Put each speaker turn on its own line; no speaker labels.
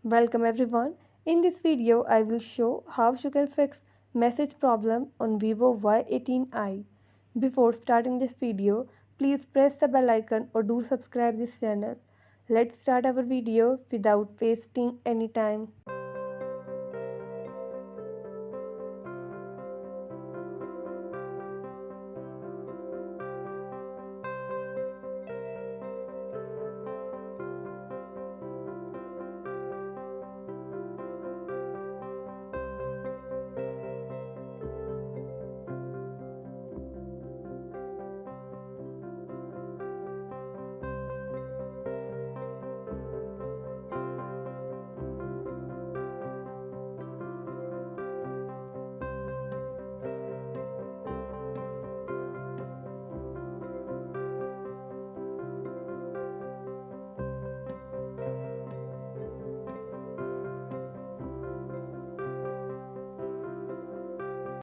Welcome everyone. In this video, I will show how you can fix message problem on Vivo Y18i. Before starting this video, please press the bell icon or do subscribe this channel. Let's start our video without wasting any time.